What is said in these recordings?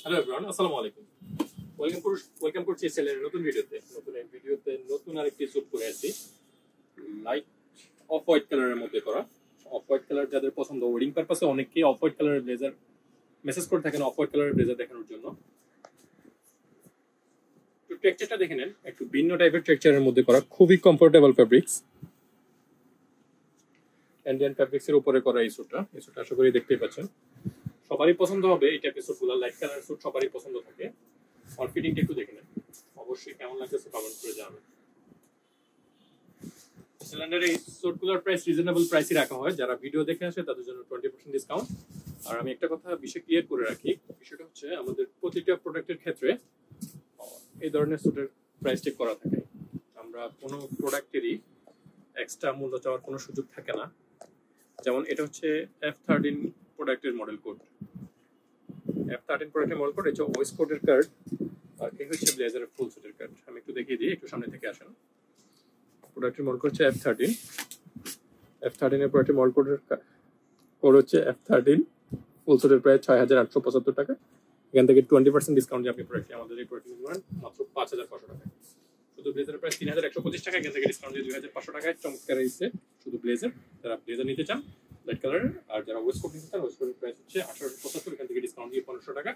Hello everyone, আসসালামু আলাইকুম। Welcome করছি সেলের নতুন ভিডিওতে নতুন আরেকটি স্যুট পরে আছি। লাইট অফ হোয়াইট কালারের মধ্যে করা। অফ হোয়াইট কালার যাদের পছন্দ, ওয়েডিং পারপাসে অনেকেই অফ হোয়াইট কালারের ব্লেজার মেসেজ করে থাকেন অফ হোয়াইট কালারের ব্লেজার দেখানোর জন্য। তো টেক্সচারটা দেখে নেন, একটু ভিন্ন টাইপের টেক্সচারের মধ্যে করা, খুবই কমফোর্টেবল ফ্যাব্রিক্স। ইন্ডিয়ান ফ্যাব্রিক্সের উপরে করা এই স্যুটটা আশা করি দেখতেই পাচ্ছেন। সবারই পছন্দ হবে এই টাইপের স্যুটগুলো, লাইট কালার স্যুট সবারই পছন্দ থাকে। আর ফিটিংটা একটু দেখে নেন, অবশ্যই কেমন লাগতেছে কমেন্ট করে জানাবেন। সিলিন্ডারের এই স্যুটগুলোর প্রাইস রিজনেবল প্রাইসই রাখা হয়, যারা ভিডিও দেখে আসে তাদের জন্য 20% ডিসকাউন্ট। আর আমি একটা কথা বিষয় ক্লিয়ার করে রাখি, বিষয়টা হচ্ছে আমাদের প্রতিটা প্রোডাক্টের ক্ষেত্রে এই ধরনের স্যুটের প্রাইস চেক করা থাকে। আমরা কোনো প্রোডাক্টেরই এক্সট্রা মূল্য চাওয়ার কোনো সুযোগ থাকে না। যেমন এটা হচ্ছে F13 প্রোডাক্টের মডেল কোড, F13 প্রোডাক্টের মডেল কোড, এটা ওয়েস্ট কোডের কার্ড, আর এই হচ্ছে ব্লেজারের ফুল সেটের কার্ড। আমি একটু দেখিয়ে দিই, একটু সামনে থেকে আসেন। প্রোডাক্টের মডেল কোড হচ্ছে F13 এর প্রোডাক্টের মডেল কোড হচ্ছে F13, ফুল সেটের প্রাইস ৬,৮৭৫ টাকা। এখান থেকে 20% ডিসকাউন্ট দিয়ে আপনি প্রোডাক্টটি আমাদের এই প্রোডাক্ট নিতে পারেন মাত্র ৫,৫০০ টাকা। শুধু ব্লেজারের প্রাইস ৩,১২৫ টাকা, এখান থেকে ডিসকাউন্ট দিয়ে ২,৫০০ টাকায় চমৎকার এসেছে শুধু ব্লেজার। যারা ব্লেজার নিতে চান লাইট কালারের, আর যারা ওয়েস্ট কোট নিতে চান, ওয়েস্ট কোটের প্রাইস হচ্ছে ১৮৭৫, এখান থেকে ডিসকাউন্ট দিয়ে ১৫০০ টাকা।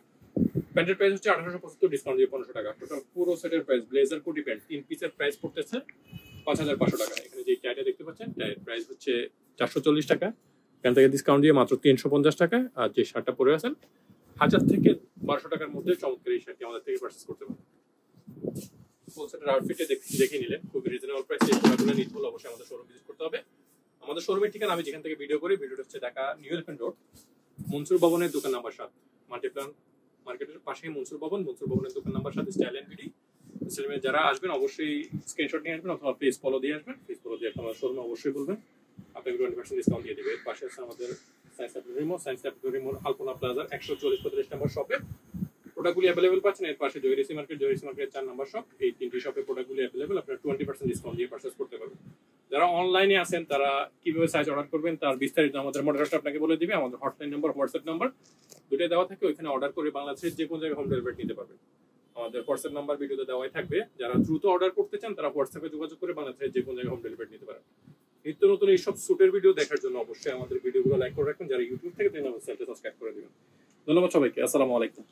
প্যান্টের প্রাইস হচ্ছে ১৮৭৫, ডিসকাউন্ট দিয়ে ১৫০০ টাকা। টোটাল পুরো সেটের প্রাইস ব্লেজার কোটি প্যান্ট ৩ পিসের প্রাইস পড়তেছে ৫,৫০০ টাকা। এখানে যে টাইটা দেখতে পাচ্ছেন, টাইয়ের প্রাইস হচ্ছে ৪৪০ টাকা, এখান থেকে ডিসকাউন্ট দিয়ে মাত্র ৩৫০ টাকা। আর যে শার্টটা পরে আছেন ১,০০০ থেকে ১,২০০ টাকার মধ্যে চমৎকার এই শার্টটি আমাদের থেকে পারচেজ করতে পারেন। ফুল সেটের আউটফিটে দেখে নিলেন, খুবই রিজনেবল প্রাইসে এই প্রোডাক্টগুলো নিতে হলে অবশ্যই আমাদের শোরুম ভিজিট করতে হবে। আমাদের শোরুমের ঠিকানা আমি যেখান থেকে ভিডিও করি, ভিডিওটা হচ্ছে Dhaka new elephant road, Mansur ভবনের দোকান নাম্বার ৭, মাল্টিপ্লান মার্কেটের পাশেই মনসুর ভবনের দোকান নাম্বার ৭, স্টাইল এন্ড বিডি। যারা আসবেন অবশ্যই স্ক্রিনশট নিয়ে আসবেন অথবা পেজ ফলো দিয়ে আসবেন। পেজ ফলো দিয়ে আমাদের শোরুমে অবশ্যই বলবেন, আপনাকে 20% ডিসকাউন্ট দিয়ে দেবে। পাশে আছে আমাদের সায়েন্স ল্যাবরেটরি আলপনা প্লাজার ১৪০-৪৫ নম্বর শপে প্রোডাক্টগুলি অ্যাভেলেবল পাচ্ছেন। এর পাশে জয়রিসি মার্কেটের ৪ নম্বর শপ, এই ৩টি শপে প্রোডাক্টগুলি অ্যাভেলেবল। আপনারা 20% ডিসকাউন্ট দিয়ে পারচেজ করতে পারবেন। যারা অনলাইনে আছেন তারা কিভাবে সাইজ অর্ডার করবেন তার বিস্তারিত আমাদের মডারেটর আপনাকে বলে দিবে। আমাদের হটলাইন নাম্বার, হোয়াটসঅ্যাপ নাম্বার দুটোই দেওয়া থাকে, ওইখানে অর্ডার করে বাংলাদেশের যে কোনো জায়গায় হোম ডেলিভারি নিতে পারবেন। আমাদের হোয়াটসঅ্যাপ নাম্বার ভিডিওতে দেওয়াই থাকবে। যারা দ্রুত অর্ডার করতে চান তারা হোয়াটসঅ্যাপে যোগাযোগ করে বাংলাদেশের যে কোনো জায়গায় হোম ডেলিভারি নিতে পারেন। নিত্য নতুন এইসব স্যুটের ভিডিও দেখার জন্য অবশ্যই আমাদের ভিডিওগুলো লাইক করে রাখবেন। যারা ইউটিউব থেকে তারা আমাদের চ্যানেলটা সাবস্ক্রাইব করে দিবেন। ধন্যবাদ সবাইকে, আসসালামু আলাইকুম।